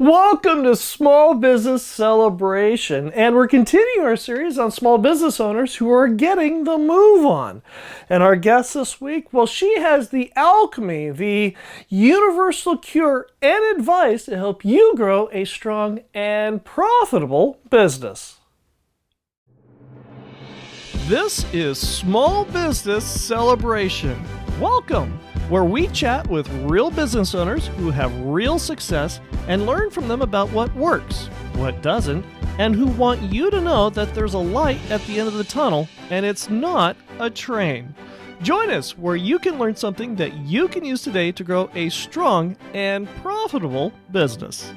Welcome to Small Business Celebration, and we're continuing our series on small business owners who are getting the move on. And our guest this week, well, she has the Alchemy, the universal cure and advice to help you grow a strong and profitable business. This is Small Business Celebration. Welcome, where we chat with real business owners who have real success and learn from them about what works, what doesn't, and who want you to know that there's a light at the end of the tunnel and it's not a train. Join us where you can learn something that you can use today to grow a strong and profitable business.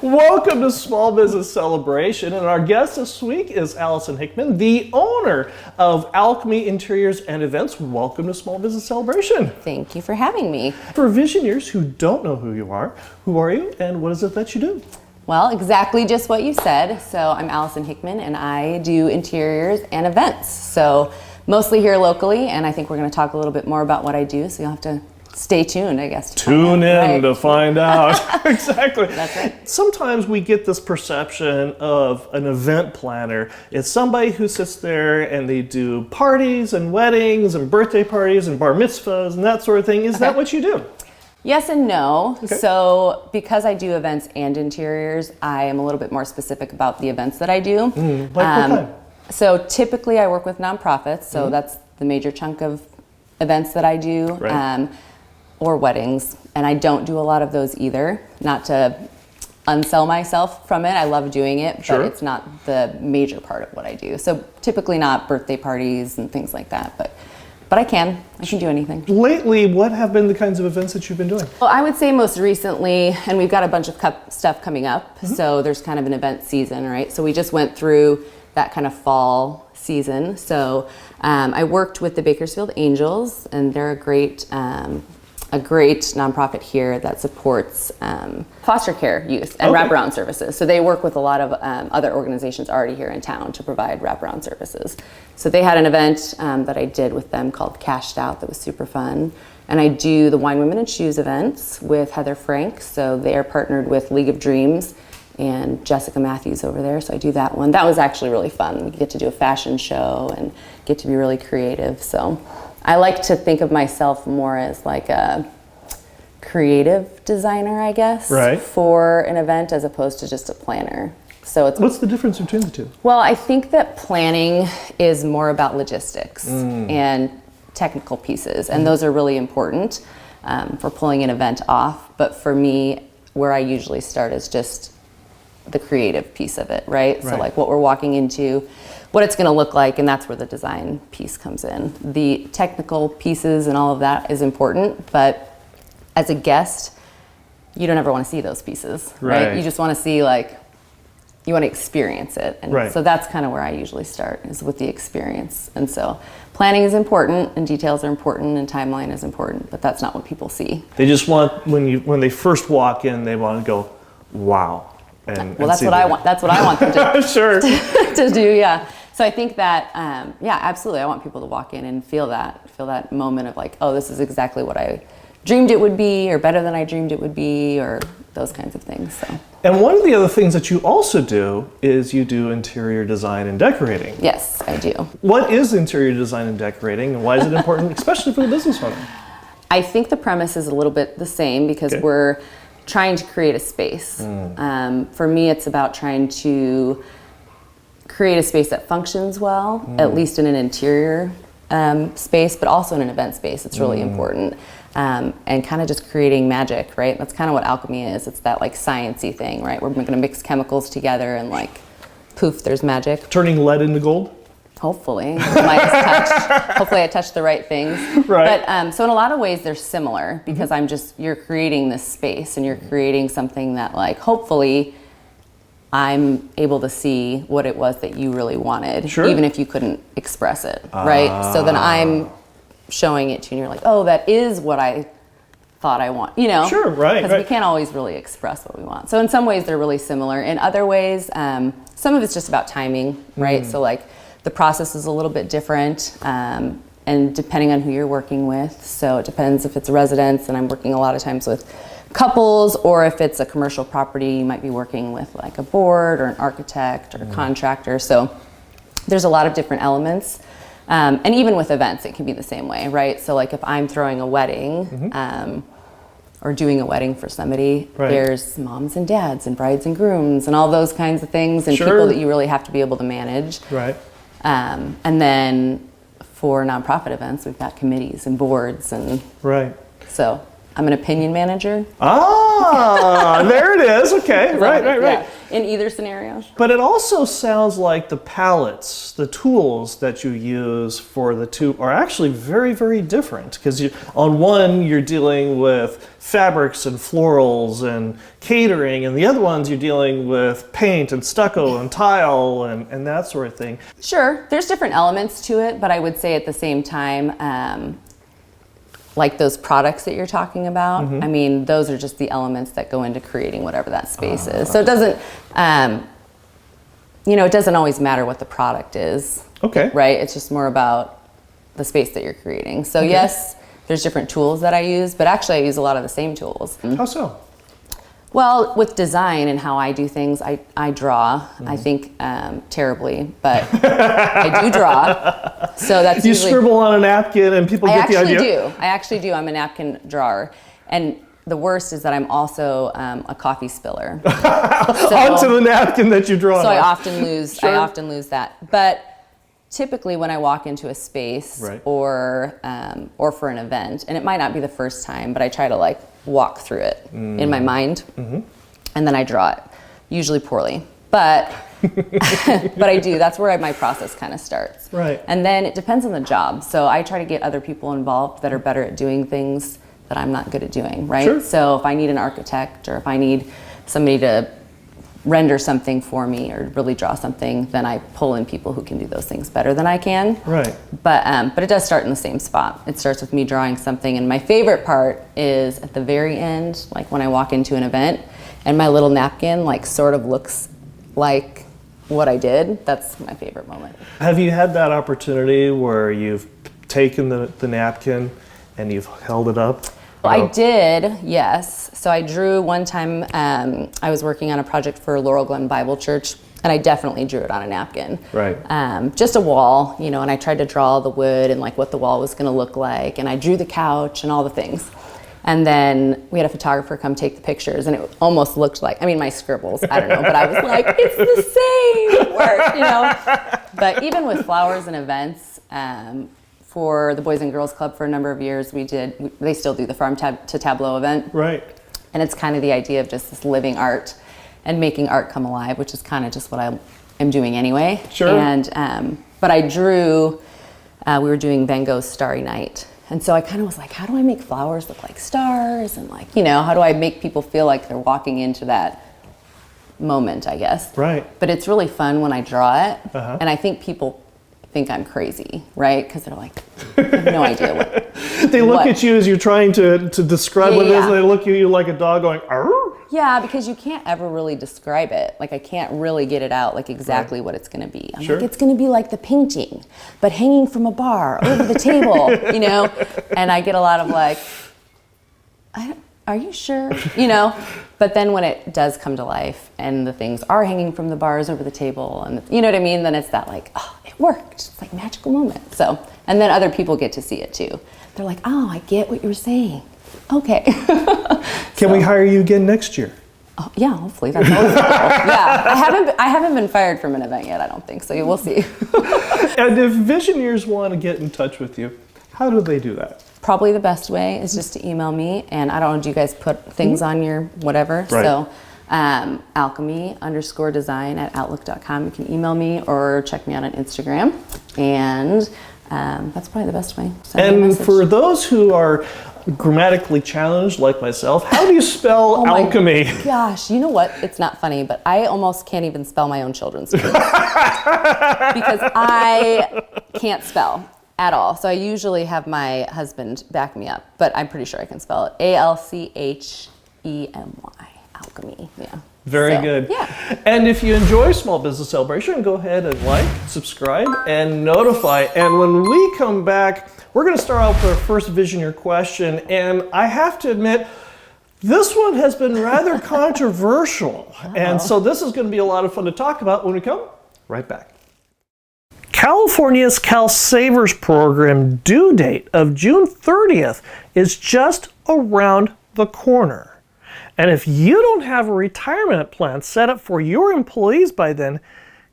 Welcome to Small Business Celebration, and our guest this week is Alison Hickman, the owner of Alchemy Interiors and Events. Welcome to Small Business Celebration. Thank you for having me. For visionaries who don't know who you are you and what is it that you do? Well, exactly just what you said. So I'm Alison Hickman and I do interiors and events. So mostly here locally, and I think we're going to talk a little bit more about what I do, so you'll have to stay tuned, I guess. Tune in to find out. Exactly. That's right. Sometimes we get this perception of an event planner. It's somebody who sits there and they do parties and weddings and birthday parties and bar mitzvahs and that sort of thing. Is that what you do? Yes and no. Okay. So because I do events and interiors, I am a little bit more specific about the events that I do. Like what kind? So typically I work with nonprofits, so that's the major chunk of events that I do. Right. Or weddings, and I don't do a lot of those either. Not to unsell myself from it, I love doing it, Sure. but it's not the major part of what I do. So typically not birthday parties and things like that, but I can do anything. Lately, what have been the kinds of events that you've been doing? Well, I would say most recently, and we've got a bunch of stuff coming up, so there's kind of an event season, right? So we just went through that kind of fall season. So I worked with the Bakersfield Angels, and they're a great nonprofit here that supports foster care youth and wraparound services. So they work with a lot of other organizations already here in town to provide wraparound services. So they had an event that I did with them called Cashed Out that was super fun. And I do the Wine, Women, and Shoes events with Heather Frank. So they are partnered with League of Dreams and Jessica Matthews over there. So I do that one. That was actually really fun. We get to do a fashion show and get to be really creative. So I like to think of myself more as like a creative designer, I guess, right, for an event as opposed to just a planner. So what's the difference between the two? Well, I think that planning is more about logistics and technical pieces, and those are really important for pulling an event off. But for me, where I usually start is just the creative piece of it, right? So like what we're walking into, what it's going to look like, and that's where the design piece comes in. The technical pieces and all of that is important, but as a guest, you don't ever want to see those pieces, right? You just want to see, like, you want to experience it. And so that's kind of where I usually start, is with the experience. And so planning is important, and details are important, and timeline is important, but that's not what people see. They just want, when they first walk in, they want to go, wow. Well, that's what I want. That's what I want them to, sure. to do, yeah. So I think that, yeah, absolutely. I want people to walk in and feel that moment of like, oh, this is exactly what I dreamed it would be, or better than I dreamed it would be, or those kinds of things. So. And one of the other things that you also do is you do interior design and decorating. Yes, I do. What is interior design and decorating, and why is it important, especially for the business owner? I think the premise is a little bit the same because we're trying to create a space. For me, it's about trying to create a space that functions well, at least in an interior space, but also in an event space. It's really important. And kind of just creating magic, right? That's kind of what alchemy is. It's that like science-y thing, right? We're going to mix chemicals together and like, poof, there's magic. Turning lead into gold? Hopefully. Hopefully I touched the right things. Right. But so in a lot of ways they're similar because you're creating this space and you're creating something that like, hopefully I'm able to see what it was that you really wanted, even if you couldn't express it, right? So then I'm showing it to you and you're like, oh, that is what I thought I want, you know? Sure, right. Because we can't always really express what we want. So in some ways they're really similar. In other ways, some of it's just about timing, right? So like the process is a little bit different. and depending on who you're working with. So it depends if it's a residence, and I'm working a lot of times with couples, or if it's a commercial property, you might be working with like a board or an architect or a contractor. So there's a lot of different elements. And even with events, it can be the same way, right? So like if I'm throwing a wedding, or doing a wedding for somebody, there's moms and dads and brides and grooms and all those kinds of things, and people that you really have to be able to manage. Right. And then for nonprofit events, we've got committees and boards, and so I'm an opinion manager. There it is. Okay, right. Yeah, in either scenario. But it also sounds like the palettes, the tools that you use for the two are actually very, very different. Because on one, you're dealing with fabrics and florals and catering, and the other ones you're dealing with paint and stucco and tile and that sort of thing. Sure, there's different elements to it, but I would say at the same time, like those products that you're talking about, I mean, those are just the elements that go into creating whatever that space is. So it doesn't, it doesn't always matter what the product is. Okay. Right? It's just more about the space that you're creating. So yes, there's different tools that I use, but actually I use a lot of the same tools. How so? Well, with design and how I do things, I draw. I think terribly, but I do draw. So that's you scribble on a napkin and people get the idea? I actually do. I'm a napkin drawer. And the worst is that I'm also a coffee spiller. Onto the napkin that you draw. So I often lose that. But typically when I walk into a space or for an event, and it might not be the first time, but I try to like walk through it in my mind, and then I draw it, usually poorly, but but I do. That's where my process kind of starts. Right. And then it depends on the job. So I try to get other people involved that are better at doing things that I'm not good at doing. Right. Sure. So if I need an architect, or if I need somebody to render something for me or really draw something, then I pull in people who can do those things better than I can. Right. But it does start in the same spot. It starts with me drawing something, and my favorite part is at the very end, like when I walk into an event and my little napkin like sort of looks like what I did. That's my favorite moment. Have you had that opportunity where you've taken the napkin and you've held it up? Well, I did, yes. So I drew one time, I was working on a project for Laurel Glen Bible Church, and I definitely drew it on a napkin. Right. Just a wall, and I tried to draw the wood and like what the wall was gonna look like, and I drew the couch and all the things. And then we had a photographer come take the pictures, and it almost looked like, my scribbles, I don't know, but I was like, it's the same work, But even with flowers and events, for the Boys and Girls Club for a number of years, they still do the Farm to Tableau event. Right. And it's kind of the idea of just this living art and making art come alive, which is kind of just what I am doing anyway. Sure. And, but I drew, we were doing Van Gogh's Starry Night. And so I kind of was like, how do I make flowers look like stars? And like, how do I make people feel like they're walking into that moment, I guess. Right. But it's really fun when I draw it. And I think people think I'm crazy, right? Because they're like, I have no idea what. They look at you as you're trying to describe what it is, and they look at you like a dog going, arr? Yeah, because you can't ever really describe it. Like I can't really get it out like exactly what it's going to be. I'm like, it's going to be like the painting, but hanging from a bar over the table, And I get a lot of like, are you sure? But then when it does come to life and the things are hanging from the bars over the table, and you know what I mean, then it's that like, oh, it worked. It's like a magical moment. So, and then other people get to see it too. They're like, oh, I get what you're saying. Okay. Can we hire you again next year? Oh, yeah, hopefully. That's always the goal. Yeah, I haven't been fired from an event yet, I don't think, so we'll see. And if visionaries want to get in touch with you, how do they do that? Probably the best way is just to email me, and I don't know, do you guys put things on your whatever? Right. So alchemy_design@outlook.com. You can email me or check me out on Instagram, and that's probably the best way. And for those who are grammatically challenged like myself, how do you spell alchemy? Gosh, you know what? It's not funny, but I almost can't even spell my own children's names because I can't spell at all. So I usually have my husband back me up, but I'm pretty sure I can spell it. Alchemy. Alchemy. Alchemy. Yeah. Very good. Yeah. And if you enjoy Small Business Celebration, go ahead and like, subscribe, and notify. And when we come back, we're going to start out with our first Visioneer question. And I have to admit, this one has been rather controversial. And so this is going to be a lot of fun to talk about when we come right back. California's CalSavers program due date of June 30th is just around the corner. And if you don't have a retirement plan set up for your employees by then,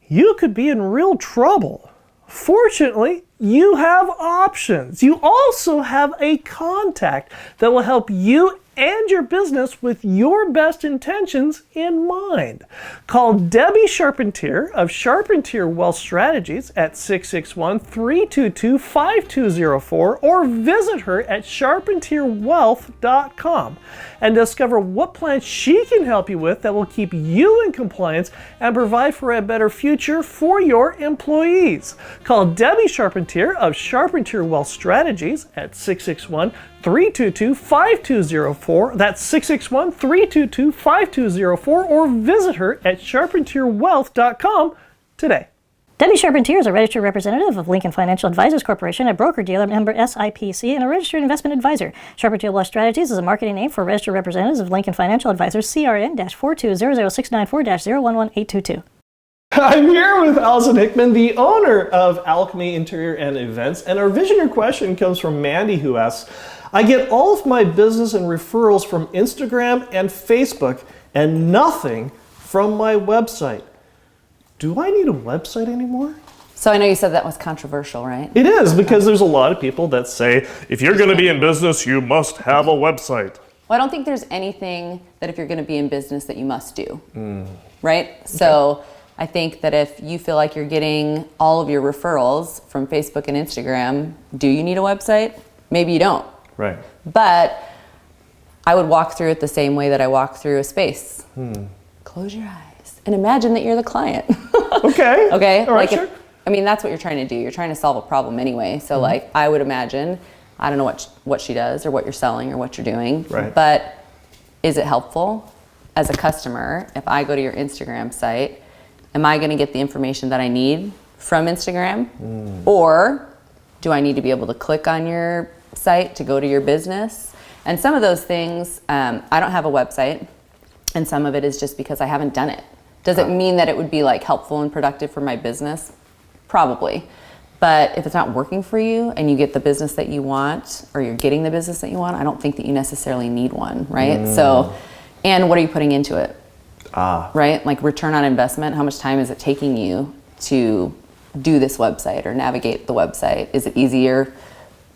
you could be in real trouble. Fortunately, you have options. You also have a contact that will help you and your business with your best intentions in mind. Call Debbie Charpentier of Charpentier Wealth Strategies at 661-322-5204 or visit her at charpentierwealth.com and discover what plan she can help you with that will keep you in compliance and provide for a better future for your employees. Call Debbie Charpentier of Charpentier Wealth Strategies at 661-322-5204. That's 661-322-5204 or visit her at charpentierwealth.com today. Debbie Charpentier is a registered representative of Lincoln Financial Advisors Corporation, a broker-dealer member SIPC, and a registered investment advisor. Charpentier Wealth Strategies is a marketing name for registered representatives of Lincoln Financial Advisors, CRN-4200694-011822. I'm here with Alison Hickman, the owner of Alchemy Interior and Events, and our Visioneer question comes from Mandy, who asks, I get all of my business and referrals from Instagram and Facebook and nothing from my website. Do I need a website anymore? So I know you said that was controversial, right? It is, because there's a lot of people that say, if you're going to be in business, you must have a website. Well, I don't think there's anything that if you're going to be in business that you must do, right? Okay. So I think that if you feel like you're getting all of your referrals from Facebook and Instagram, do you need a website? Maybe you don't. Right. But I would walk through it the same way that I walk through a space. Close your eyes and imagine that you're the client. Okay. Okay. All right, like sure. I mean, that's what you're trying to do. You're trying to solve a problem anyway. So like, I would imagine, I don't know what she does or what you're selling or what you're doing, right. But is it helpful as a customer? If I go to your Instagram site, am I going to get the information that I need from Instagram? Or do I need to be able to click on your site to go to your business? And some of those things, I don't have a website, and some of it is just because I haven't done it. Does it mean that it would be like helpful and productive for my business? Probably. But if it's not working for you and you get the business that you want, or you're getting the business that you want, I don't think that you necessarily need one, right? So, and what are you putting into it? Right? Like return on investment, how much time is it taking you to do this website or navigate the website? Is it easier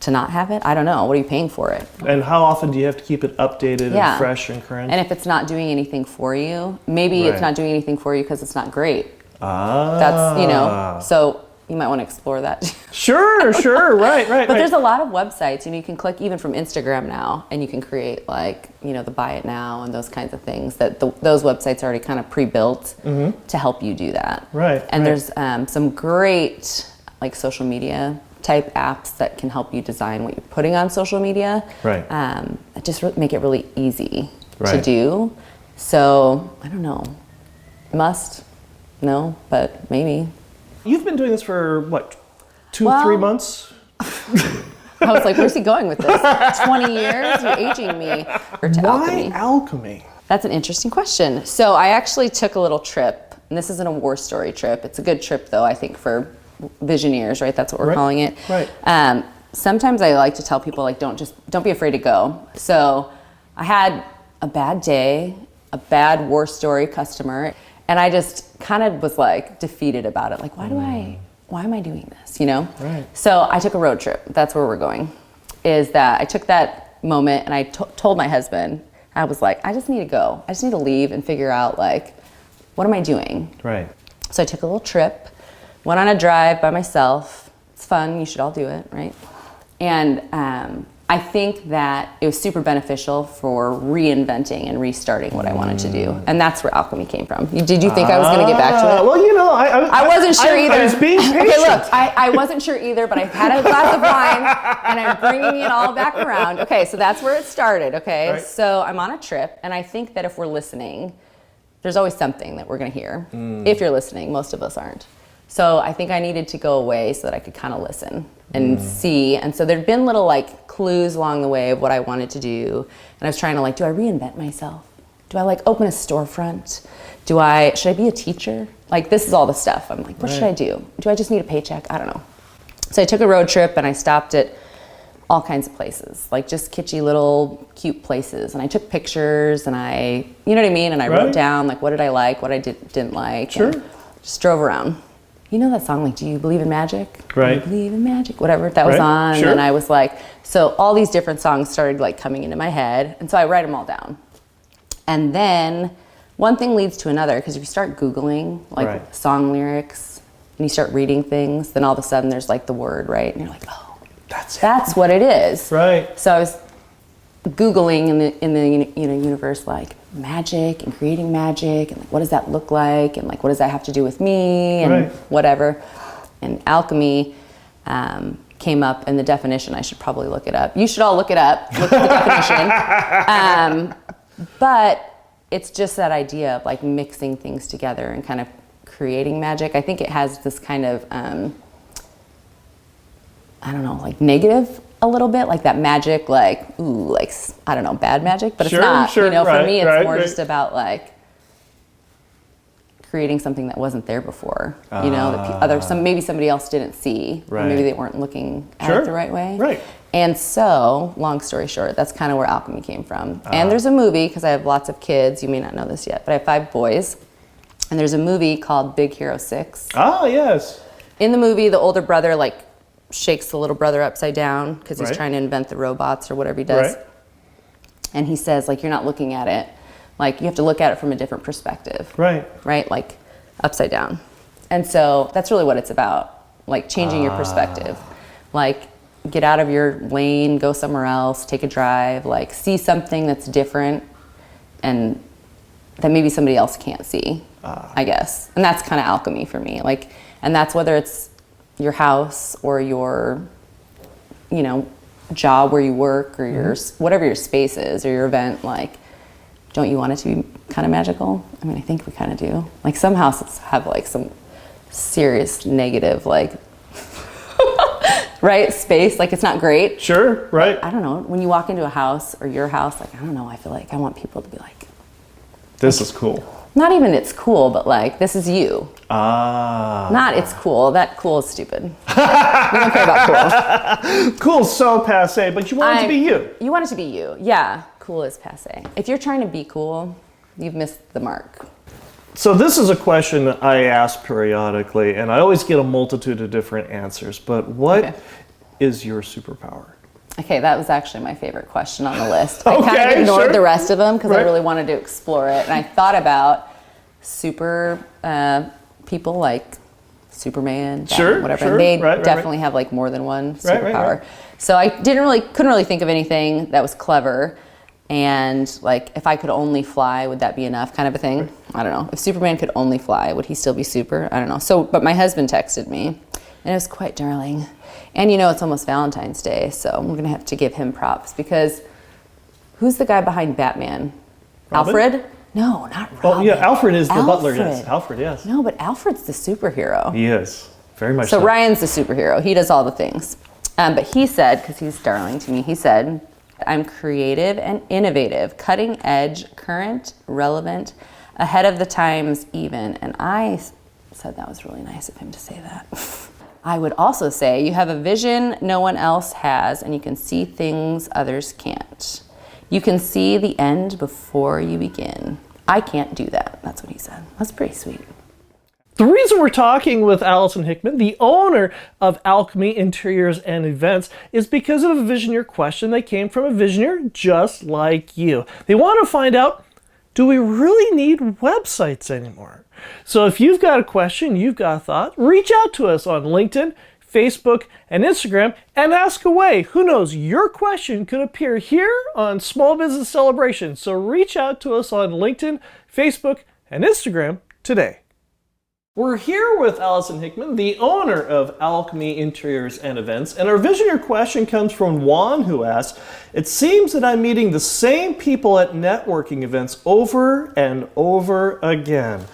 to not have it? I don't know. What are you paying for it? And how often do you have to keep it updated and fresh and current? And if it's not doing anything for you, maybe it's not doing anything for you because it's not great. That's, so you might want to explore that. Sure, right. But there's a lot of websites, you can click even from Instagram now, and you can create like, the buy it now and those kinds of things that those websites are already kind of pre-built to help you do that. Right. And there's some great like social media type apps that can help you design what you're putting on social media. Right. Just make it really easy to do. So I don't know, no, but maybe. You've been doing this for what, 3 months? I was like, where's he going with this? 20 years? You're aging me. Or to Why Alchemy? That's an interesting question. So I actually took a little trip, and this isn't a war story trip. It's a good trip though, I think, for Visioneers, right? That's what we're calling it. Right. Sometimes I like to tell people, like, don't be afraid to go. So I had a bad day, a bad war story customer, and I just kind of was like defeated about it. Like, why am I doing this? Right. So I took a road trip. That's where we're going. Is that I took that moment and I told my husband, I was like, I just need to go. I just need to leave and figure out, like, what am I doing? Right. So I took a little trip, went on a drive by myself. It's fun. You should all do it, right? And I think that it was super beneficial for reinventing and restarting what I wanted to do. And that's where Alchemy came from. Did you think I was going to get back to it? Well, I wasn't sure either. I was being patient. Okay, look, I wasn't sure either, but I've had a glass of wine and I'm bringing it all back around. Okay, so that's where it started, okay? Right. So I'm on a trip, and I think that if we're listening, there's always something that we're going to hear. If you're listening, most of us aren't. So I think I needed to go away so that I could kind of listen and see. And so there'd been little like clues along the way of what I wanted to do. And I was trying to like, do I reinvent myself? Do I like open a storefront? Should I be a teacher? Like, this is all the stuff. I'm like, what should I do? Do I just need a paycheck? I don't know. So I took a road trip and I stopped at all kinds of places, like just kitschy little cute places. And I took pictures and you know what I mean? And I wrote down like, what did I like, what I didn't like. Sure. And just drove around. You know that song, like, do you believe in magic? Right. Do you believe in magic? Whatever that was on. Sure. And I was like, so all these different songs started like coming into my head. And so I write them all down. And then one thing leads to another, because if you start Googling like song lyrics and you start reading things, then all of a sudden there's like the word, right? And you're like, oh, that's what it is. Right. So I was Googling in the universe, like magic and creating magic, and like, what does that look like, and like, what does that have to do with me, and whatever. And alchemy came up in the definition. I should probably look it up. You should all look it up. Look at the definition. But it's just that idea of like mixing things together and kind of creating magic. I think it has this kind of I don't know, like negative a little bit, like that magic, like, ooh, like, I don't know, bad magic, but it's not, for me, it's more just about like creating something that wasn't there before, that maybe somebody else didn't see, or maybe they weren't looking at it the right way. Right. And so, long story short, that's kind of where alchemy came from. And there's a movie, because I have lots of kids, you may not know this yet, but I have 5 boys, and there's a movie called Big Hero 6. Ah, yes. In the movie, the older brother, like, shakes the little brother upside down because he's trying to invent the robots or whatever he does. And he says, like, you're not looking at it. Like, you have to look at it from a different perspective. Right? Like, upside down. And so that's really what it's about. Like, changing your perspective. Like, get out of your lane, go somewhere else, take a drive, like, see something that's different and that maybe somebody else can't see, I guess. And that's kind of alchemy for me. Like, and that's whether it's your house or your, job where you work, or your whatever your space is, or your event. Like, don't you want it to be kind of magical? I mean, I think we kind of do. Like, some houses have like some serious negative, like, space. Like, it's not great. Sure, right. I don't know. When you walk into a house or your house, like, I don't know. I feel like I want people to be like, this is cool. Not even it's cool, but like, this is you. Not it's cool. That cool is stupid. We don't care about cool. Cool's so passe, but you want it to be you. You want it to be you. Yeah, cool is passe. If you're trying to be cool, you've missed the mark. So this is a question that I ask periodically, and I always get a multitude of different answers, but what is your superpower? Okay, that was actually my favorite question on the list. I kind of ignored the rest of them because I really wanted to explore it. And I thought about super people like Superman, Batman, whatever. And they definitely have like more than one superpower. So I couldn't really think of anything that was clever. And like, if I could only fly, would that be enough, kind of a thing? I don't know. If Superman could only fly, would he still be super? I don't know. So, but my husband texted me, and it was quite darling. And it's almost Valentine's Day, so we're going to have to give him props, because who's the guy behind Batman? Robin? Alfred? No, not Robin. Oh, yeah, Alfred is the butler, yes. Alfred, yes. No, but Alfred's the superhero. He is, very much so. So Ryan's the superhero. He does all the things. But he said, because he's darling to me, he said, I'm creative and innovative, cutting edge, current, relevant, ahead of the times even. And I said that was really nice of him to say that. I would also say you have a vision no one else has, and you can see things others can't. You can see the end before you begin. I can't do that. That's what he said. That's pretty sweet. The reason we're talking with Alison Hickman, the owner of Alchemy Interiors and Events, is because of a Visioneer question that came from a Visioneer just like you. They want to find out, do we really need websites anymore? So if you've got a question, you've got a thought, reach out to us on LinkedIn, Facebook, and Instagram, and ask away. Who knows, your question could appear here on Small Business Celebration. So reach out to us on LinkedIn, Facebook, and Instagram today. We're here with Alison Hickman, the owner of Alchemy Interiors and Events, and our Visioneer question comes from Juan, who asks, "It seems that I'm meeting the same people at networking events over and over again.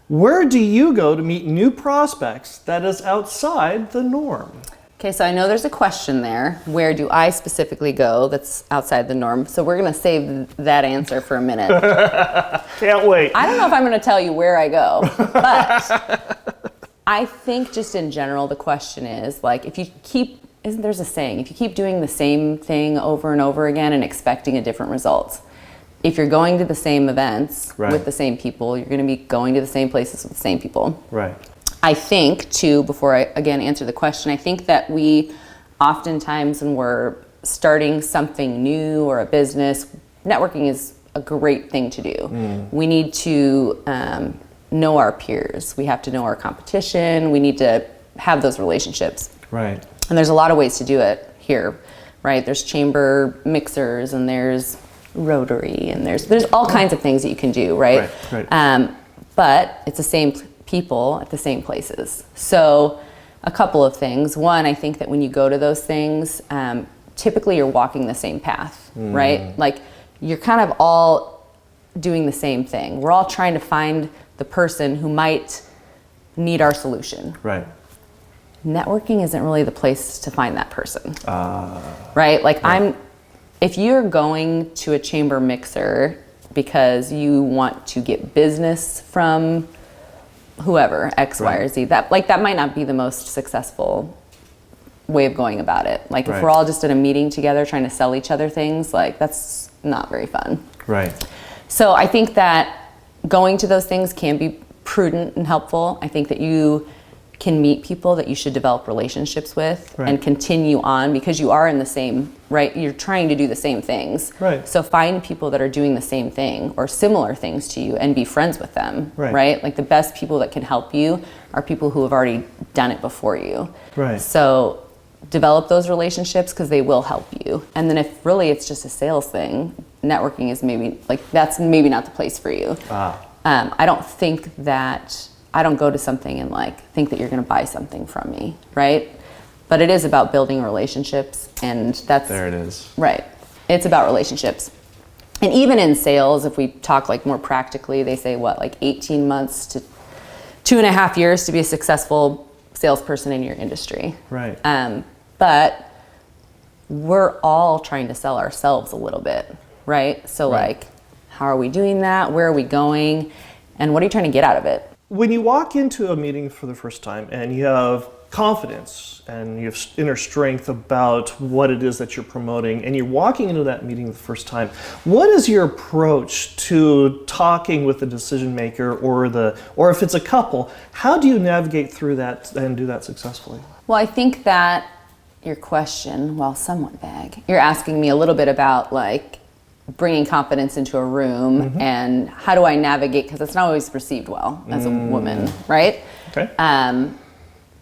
Where do you go to meet new prospects that is outside the norm?" Okay, so I know there's a question there. Where do I specifically go that's outside the norm? So we're going to save that answer for a minute. Can't wait. I don't know if I'm going to tell you where I go, but I think just in general, the question is like, if you keep, there's a saying, if you keep doing the same thing over and over again and expecting a different result, if you're going to the same events with the same people, you're going to be going to the same places with the same people. Right. I think, too, before I, again, answer the question, I think that we oftentimes, when we're starting something new or a business, networking is a great thing to do. We need to know our peers. We have to know our competition. We need to have those relationships. Right. And there's a lot of ways to do it here, right? There's chamber mixers, and there's rotary, and there's all kinds of things that you can do, right? But it's the same people at the same places. So a couple of things. One, I think that when you go to those things, typically you're walking the same path, right? Like you're kind of all doing the same thing. We're all trying to find the person who might need our solution. Right. Networking isn't really the place to find that person. Right? Like if you're going to a chamber mixer because you want to get business from whoever, X, Y, or Z, that might not be the most successful way of going about it. Like if we're all just in a meeting together trying to sell each other things, like that's not very fun. Right. So I think that going to those things can be prudent and helpful. I think that you can meet people that you should develop relationships with and continue on because you are in the same, right? You're trying to do the same things. Right. So find people that are doing the same thing or similar things to you and be friends with them, right? Like the best people that can help you are people who have already done it before you. Right. So develop those relationships because they will help you. And then if really it's just a sales thing, networking is that's maybe not the place for you. I don't think that I don't go to something and think that you're going to buy something from me, right? But it is about building relationships, and that's there. It is right. It's about relationships, and even in sales, if we talk more practically, they say 18 months to 2.5 years to be a successful salesperson in your industry, right? But we're all trying to sell ourselves a little bit, right? So how are we doing that? Where are we going? And what are you trying to get out of it? When you walk into a meeting for the first time and you have confidence and you have inner strength about what it is that you're promoting and you're walking into that meeting the first time, what is your approach to talking with the decision maker or if it's a couple, how do you navigate through that and do that successfully? Well, I think that your question, while somewhat vague, you're asking me a little bit about bringing confidence into a room and how do I navigate, because it's not always received well as a woman, right? Okay.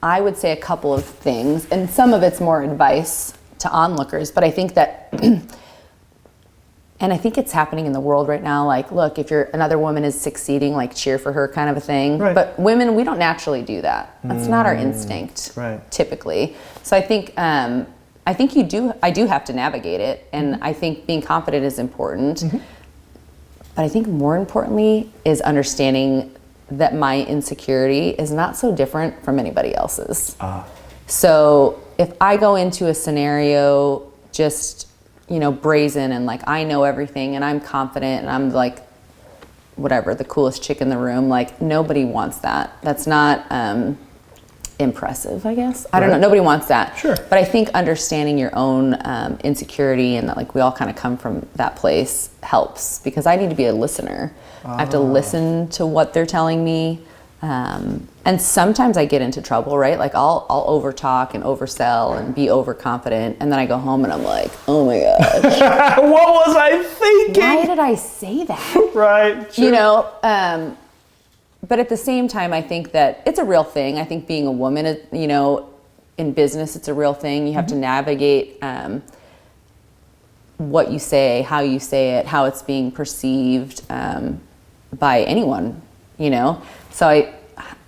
I would say a couple of things, and some of it's more advice to onlookers, but I think that, and I think it's happening in the world right now, look, if another woman is succeeding, cheer for her kind of a thing. Right. But women, we don't naturally do that. That's not our instinct, typically. So I think I do have to navigate it, and I think being confident is important. But I think more importantly is understanding that my insecurity is not so different from anybody else's. So if I go into a scenario just, brazen and I know everything and I'm confident and I'm whatever, the coolest chick in the room, nobody wants that. That's not impressive, I guess. I don't know. Nobody wants that. Sure. But I think understanding your own insecurity and that we all kind of come from that place helps, because I need to be a listener. I have to listen to what they're telling me. And sometimes I get into trouble, right? I'll overtalk and oversell and be overconfident, and then I go home and I'm like, oh my gosh. What was I thinking? Why did I say that? Right. Sure. But at the same time, I think that it's a real thing. I think being a woman, in business, it's a real thing. You have to navigate what you say, how you say it, how it's being perceived by anyone, you know? So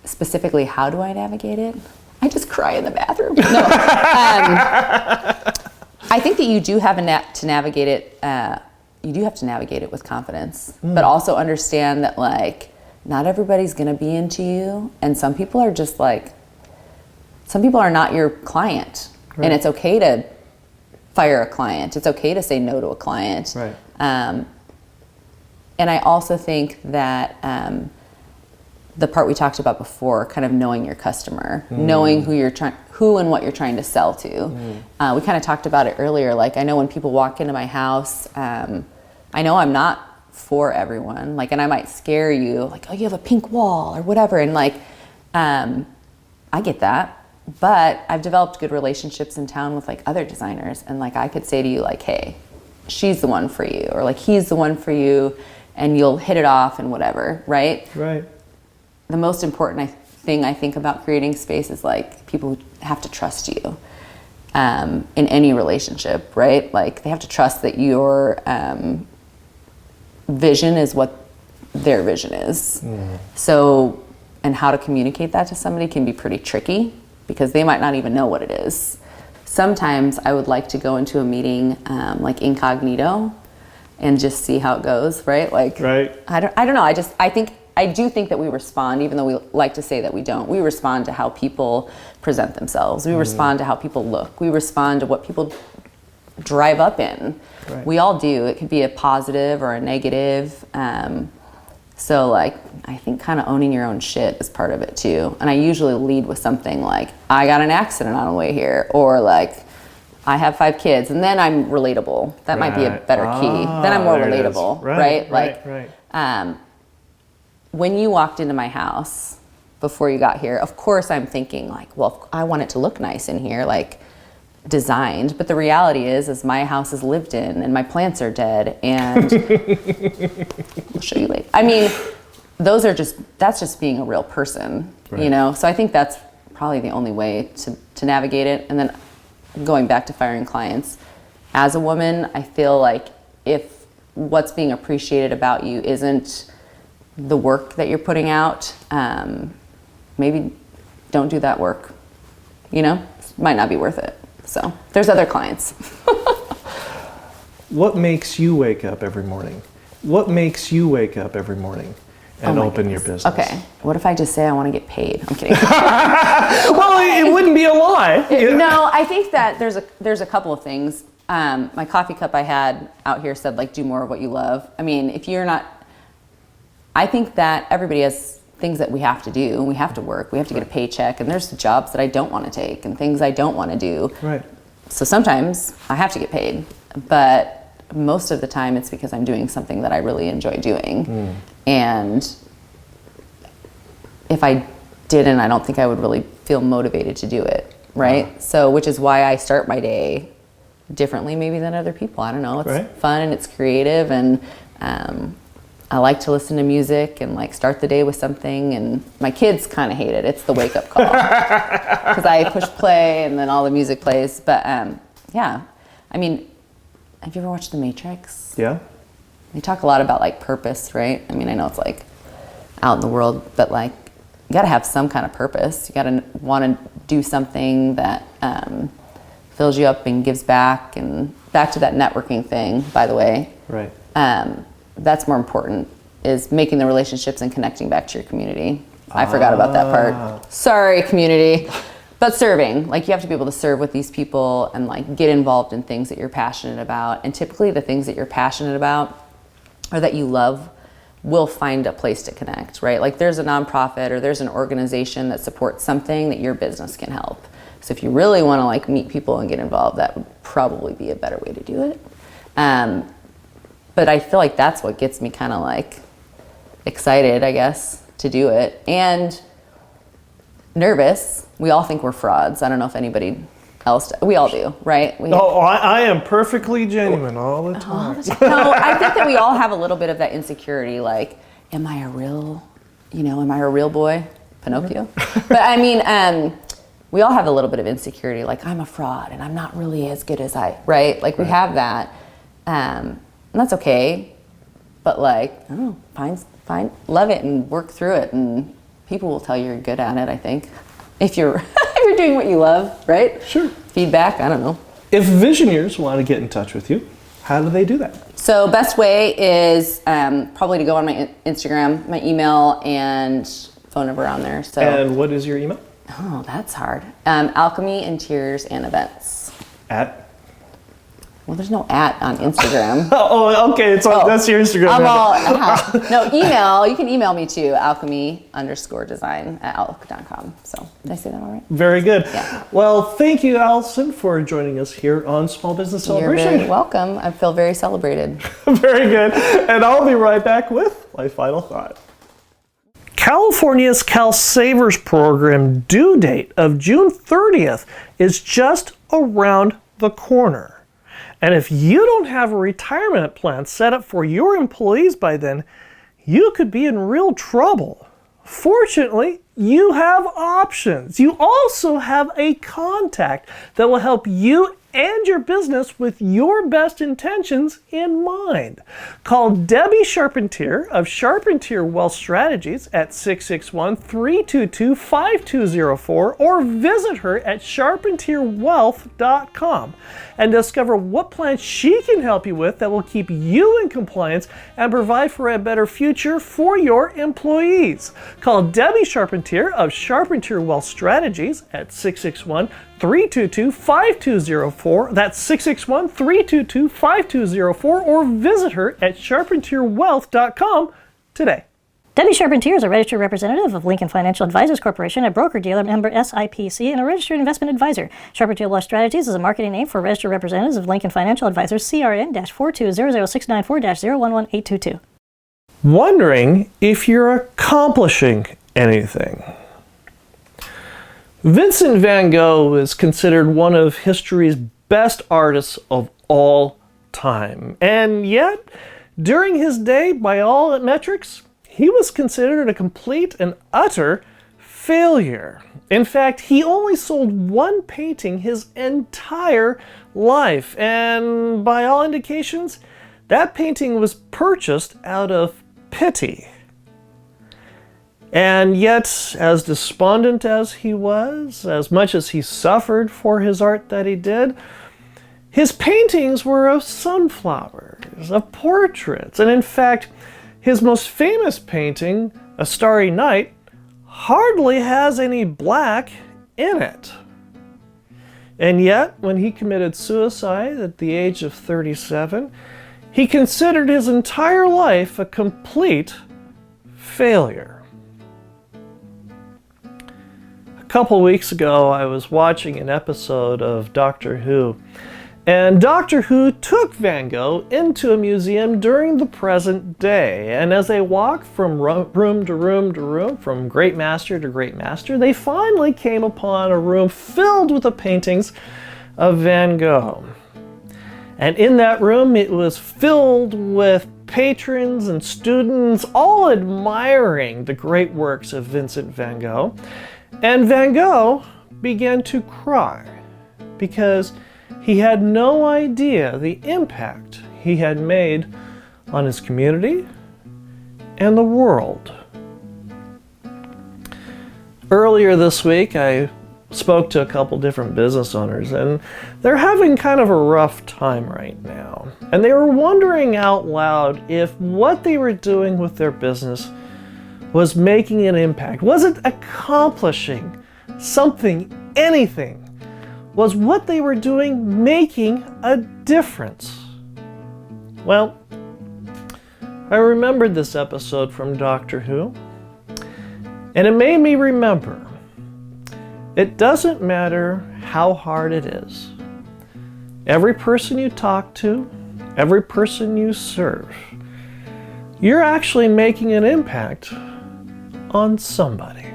specifically, how do I navigate it? I just cry in the bathroom. No. I think that you do have to navigate it. You do have to navigate it with confidence, but also understand that like not everybody's gonna be into you, and some people are just like, some people are not your client, and it's okay to fire a client. It's okay to say no to a client. Right. And I also think that the part we talked about before, kind of knowing your customer, knowing who and what you're trying to sell to. We kind of talked about it earlier. Like I know when people walk into my house, I know I'm not for everyone. Like, and I might scare you, like, oh, you have a pink wall or whatever. And like, I get that. But I've developed good relationships in town with like other designers, and like I could say to you like, hey, she's the one for you, or like he's the one for you, and you'll hit it off and whatever, right? Right. The most important thing I think about creating space is like people have to trust you in any relationship, right? Like they have to trust that your vision is what their vision is. So, and how to communicate that to somebody can be pretty tricky, because they might not even know what it is. Sometimes I would like to go into a meeting like incognito and just see how it goes, right? Like, right. I don't know. I do think that we respond, even though we like to say that we don't. We respond to how people present themselves. We respond to how people look. We respond to what people drive up in. Right. We all do. It could be a positive or a negative. So like, I think kind of owning your own shit is part of it too. And I usually lead with something like, I got an accident on the way here, or like, I have 5 kids, and then I'm relatable. That might be a better key. Then I'm more relatable, right? Right. When you walked into my house before you got here, of course I'm thinking like, well, I want it to look nice in here, like designed. But the reality is my house is lived in, and my plants are dead, and I'll show you later. I mean, that's just being a real person, you know? So I think that's probably the only way to navigate it. And then going back to firing clients, as a woman, I feel like if what's being appreciated about you isn't the work that you're putting out, maybe don't do that work, you know? It might not be worth it. So there's other clients. What makes you wake up every morning? What makes you wake up every morning and open your business? Okay. What if I just say I want to get paid? I'm kidding. Well, it wouldn't be a lie. No, I think that there's a couple of things. My coffee cup I had out here said like, do more of what you love. I mean, if you're not, I think that everybody has things that we have to do, and we have to work, we have to get a paycheck, and there's jobs that I don't want to take and things I don't want to do. Right. So sometimes I have to get paid, but most of the time it's because I'm doing something that I really enjoy doing. And if I didn't, I don't think I would really feel motivated to do it, right? So, which is why I start my day differently maybe than other people. I don't know, it's fun and it's creative, and I like to listen to music and like start the day with something, and my kids kind of hate it. It's the wake up call because I push play and then all the music plays. But yeah, I mean, have you ever watched The Matrix? Yeah. They talk a lot about like purpose, right? I mean, I know it's like out in the world, but like you got to have some kind of purpose. You got to want to do something that fills you up and gives back, and back to that networking thing, by the way. Right. That's more important, is making the relationships and connecting back to your community. I forgot about that part. Sorry, community. But serving, like you have to be able to serve with these people and like get involved in things that you're passionate about. And typically the things that you're passionate about or that you love will find a place to connect, right? Like there's a nonprofit or there's an organization that supports something that your business can help. So if you really want to like meet people and get involved, that would probably be a better way to do it. But I feel like that's what gets me kind of like excited, I guess, to do it. And nervous. We all think we're frauds. I don't know if anybody else, we all do, right? I am perfectly genuine all the time. No, I think that we all have a little bit of that insecurity, like, am I a real boy? Pinocchio. But I mean, we all have a little bit of insecurity, like I'm a fraud and I'm not really as good as right? Like we have that, and that's okay. But like, I don't know, find, love it and work through it, and people will tell you're good at it. I think if you're if you're doing what you love, right? Sure. Feedback, I don't know. If Visioneers want to get in touch with you, how do they do that? So best way is probably to go on my Instagram, my email, and phone number on there. So. And what is your email? Oh, that's hard. Alchemy Interiors and Events. At? Well, there's no at on Instagram. Oh, okay. That's your Instagram. No, email. You can email me to alchemy_design@outlook.com. So did I say that all right? Very good. Yeah. Well, thank you, Allison, for joining us here on Small Business Celebration. You're very welcome. I feel very celebrated. Very good. And I'll be right back with my final thought. California's CalSavers program due date of June 30th is just around the corner. And if you don't have a retirement plan set up for your employees by then, you could be in real trouble. Fortunately, you have options. You also have a contact that will help you and your business with your best intentions in mind. Call Debbie Charpentier of Charpentier Wealth Strategies at 661-322-5204 or visit her at charpentierwealth.com and discover what plan she can help you with that will keep you in compliance and provide for a better future for your employees. Call Debbie Charpentier of Charpentier Wealth Strategies at 661-322-5204. That's 661-322-5204 or visit her at charpentierwealth.com today. Debbie Charpentier is a registered representative of Lincoln Financial Advisors Corporation, a broker-dealer member SIPC, and a registered investment advisor. Charpentier Wealth Strategies is a marketing name for registered representatives of Lincoln Financial Advisors, CRN-4200694-011822. Wondering if you're accomplishing anything. Vincent Van Gogh is considered one of history's best artists of all time. And yet, during his day, by all metrics, he was considered a complete and utter failure. In fact, he only sold one painting his entire life. And by all indications, that painting was purchased out of pity. And yet, as despondent as he was, as much as he suffered for his art that he did, his paintings were of sunflowers, of portraits, and in fact, his most famous painting, A Starry Night, hardly has any black in it. And yet, when he committed suicide at the age of 37, he considered his entire life a complete failure. A couple weeks ago, I was watching an episode of Doctor Who, and Doctor Who took Van Gogh into a museum during the present day. And as they walked from room to room to room, from great master to great master, they finally came upon a room filled with the paintings of Van Gogh. And in that room, it was filled with patrons and students, all admiring the great works of Vincent Van Gogh. And Van Gogh began to cry because he had no idea the impact he had made on his community and the world. Earlier this week, I spoke to a couple different business owners, and they're having kind of a rough time right now. And they were wondering out loud if what they were doing with their business was making an impact. Was it accomplishing something, anything? Was what they were doing making a difference? Well, I remembered this episode from Doctor Who, and it made me remember it doesn't matter how hard it is. Every person you talk to, every person you serve, you're actually making an impact on somebody.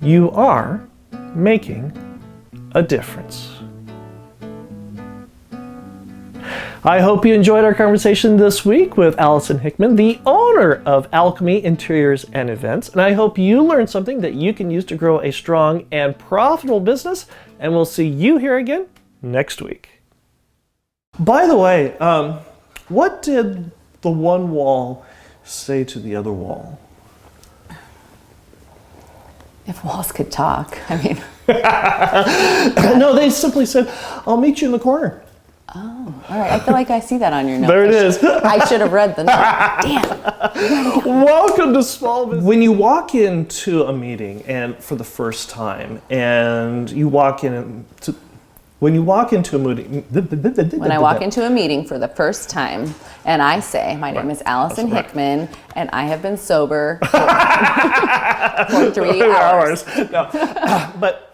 You are making a difference. I hope you enjoyed our conversation this week with Alison Hickman, the owner of Alchemy Interiors and Events. And I hope you learned something that you can use to grow a strong and profitable business. And we'll see you here again next week. By the way, what did the one wall say to the other wall? If walls could talk, I mean. No, they simply said, I'll meet you in the corner. Oh, all right. I feel like I see that on your note. There it is. I should have read the note. Damn. Welcome to Small Business. When you walk into a meeting and for the first time, and you walk in to, when you walk into a meeting, when I walk into a meeting for the first time, and I say, my name is Allison Hickman, and I have been sober for 3 hours. No, but